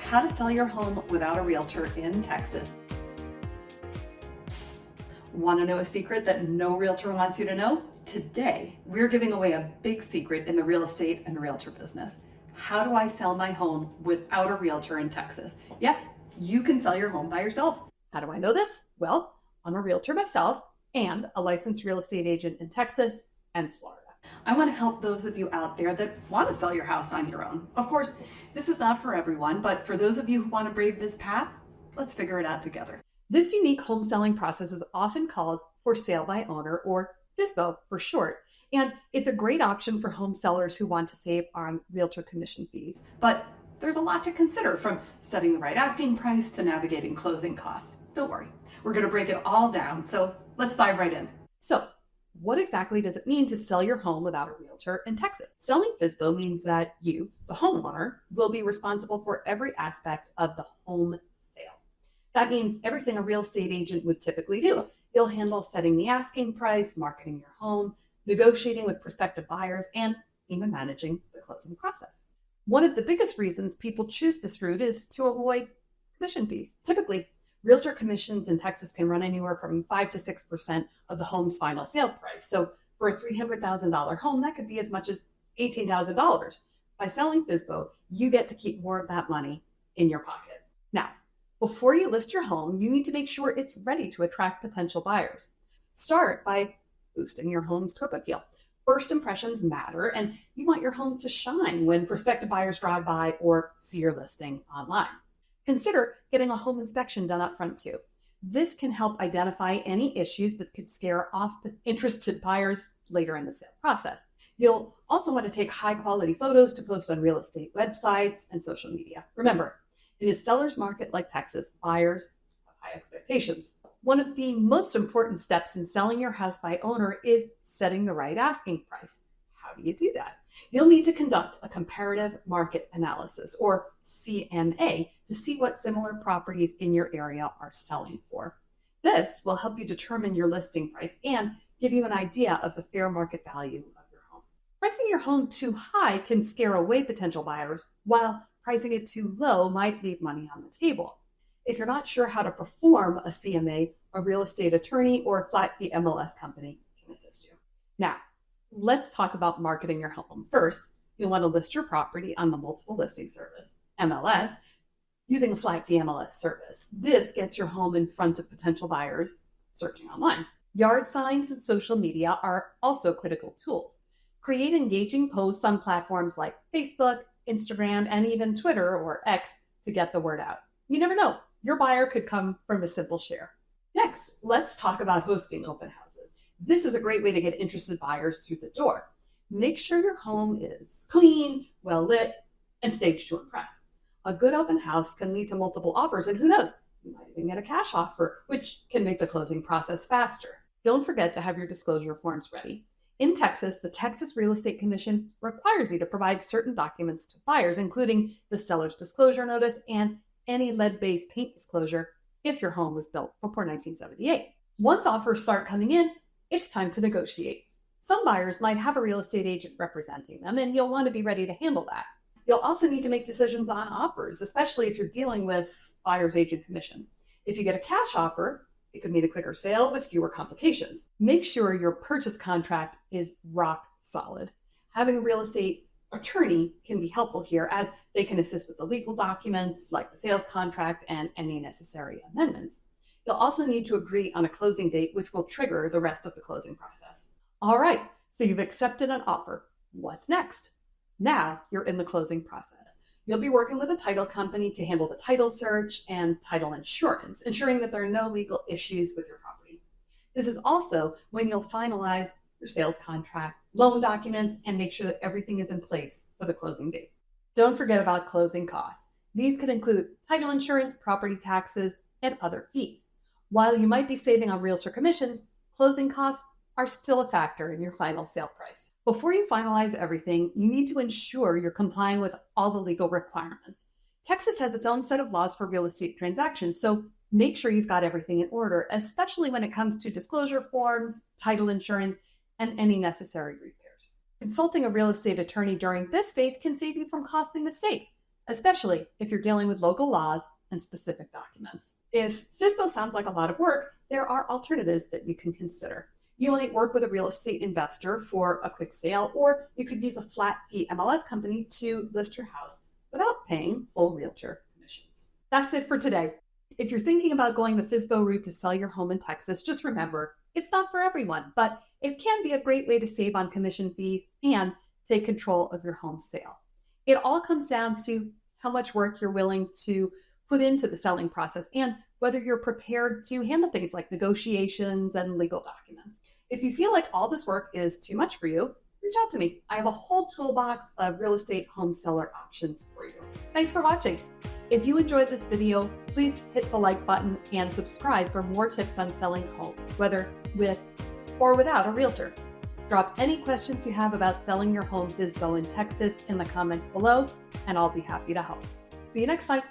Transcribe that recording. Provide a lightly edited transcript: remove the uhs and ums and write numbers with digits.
how to sell your home without a realtor in Texas. Psst. Want to know a secret that no realtor wants you to know? Today, we're giving away a big secret in the real estate and realtor business. How do I sell my home without a realtor in Texas? Yes, you can sell your home by yourself. How do I know this? Well, I'm a realtor myself and a licensed real estate agent in Texas and Florida. I want to help those of you out there that want to sell your house on your own. Of course, this is not for everyone, but for those of you who want to brave this path, let's figure it out together. This unique home selling process is often called for sale by owner, or FSBO for short, and it's a great option for home sellers who want to save on realtor commission fees. But there's a lot to consider, from setting the right asking price to navigating closing costs. Don't worry, we're going to break it all down, so let's dive right in. So, what exactly does it mean to sell your home without a realtor in Texas? Selling FSBO means that you, the homeowner, will be responsible for every aspect of the home sale. That means everything a real estate agent would typically do. You'll handle setting the asking price, marketing your home, negotiating with prospective buyers, and even managing the closing process. One of the biggest reasons people choose this route is to avoid commission fees. Typically, realtor commissions in Texas can run anywhere from 5 to 6% of the home's final sale price. So for a $300,000 home, that could be as much as $18,000. By selling FSBO, you get to keep more of that money in your pocket. Now, before you list your home, you need to make sure it's ready to attract potential buyers. Start by boosting your home's curb appeal. First impressions matter, and you want your home to shine when prospective buyers drive by or see your listing online. Consider getting a home inspection done up front too. This can help identify any issues that could scare off interested buyers later in the sale process. You'll also want to take high quality photos to post on real estate websites and social media. Remember, in a seller's market like Texas, buyers have high expectations. One of the most important steps in selling your house by owner is setting the right asking price. How do you do that? You'll need to conduct a comparative market analysis, or CMA, to see what similar properties in your area are selling for. This will help you determine your listing price and give you an idea of the fair market value of your home. Pricing your home too high can scare away potential buyers, while pricing it too low might leave money on the table. If you're not sure how to perform a CMA, a real estate attorney or a flat fee MLS company can assist you. Now, let's talk about marketing your home. First, you'll want to list your property on the multiple listing service, MLS, using a flat fee MLS service. This gets your home in front of potential buyers searching online. Yard signs and social media are also critical tools. Create engaging posts on platforms like Facebook, Instagram, and even Twitter or X to get the word out. You never know, your buyer could come from a simple share. Next, let's talk about hosting open houses. This is a great way to get interested buyers through the door. Make sure your home is clean, well lit, and staged to impress. A good open house can lead to multiple offers, and who knows, you might even get a cash offer, which can make the closing process faster. Don't forget to have your disclosure forms ready. In Texas, the Texas Real Estate Commission requires you to provide certain documents to buyers, including the seller's disclosure notice and any lead-based paint disclosure if your home was built before 1978. Once offers start coming in, it's time to negotiate. Some buyers might have a real estate agent representing them, and you'll want to be ready to handle that. You'll also need to make decisions on offers, especially if you're dealing with buyer's agent commission. If you get a cash offer, it could mean a quicker sale with fewer complications. Make sure your purchase contract is rock solid. Having a real estate attorney can be helpful here, as they can assist with the legal documents like the sales contract and any necessary amendments. You'll also need to agree on a closing date, which will trigger the rest of the closing process. All right, so you've accepted an offer. What's next? Now you're in the closing process. You'll be working with a title company to handle the title search and title insurance, ensuring that there are no legal issues with your property. This is also when you'll finalize your sales contract, loan documents, and make sure that everything is in place for the closing date. Don't forget about closing costs. These could include title insurance, property taxes, and other fees. While you might be saving on realtor commissions, closing costs are still a factor in your final sale price. Before you finalize everything, you need to ensure you're complying with all the legal requirements. Texas has its own set of laws for real estate transactions, so make sure you've got everything in order, especially when it comes to disclosure forms, title insurance, and any necessary repairs. Consulting a real estate attorney during this phase can save you from costly mistakes. especially if you're dealing with local laws and specific documents. If FSBO sounds like a lot of work, there are alternatives that you can consider. You might work with a real estate investor for a quick sale, or you could use a flat fee MLS company to list your house without paying full realtor commissions. That's it for today. If you're thinking about going the FSBO route to sell your home in Texas, just remember, it's not for everyone, but it can be a great way to save on commission fees and take control of your home sale. It all comes down to how much work you're willing to put into the selling process and whether you're prepared to handle things like negotiations and legal documents. If you feel like all this work is too much for you, reach out to me. I have a whole toolbox of real estate home seller options for you. Thanks for watching. If you enjoyed this video, please hit the like button and subscribe for more tips on selling homes, whether with or without a realtor. Drop any questions you have about selling your home FSBO in Texas in the comments below, and I'll be happy to help. See you next time.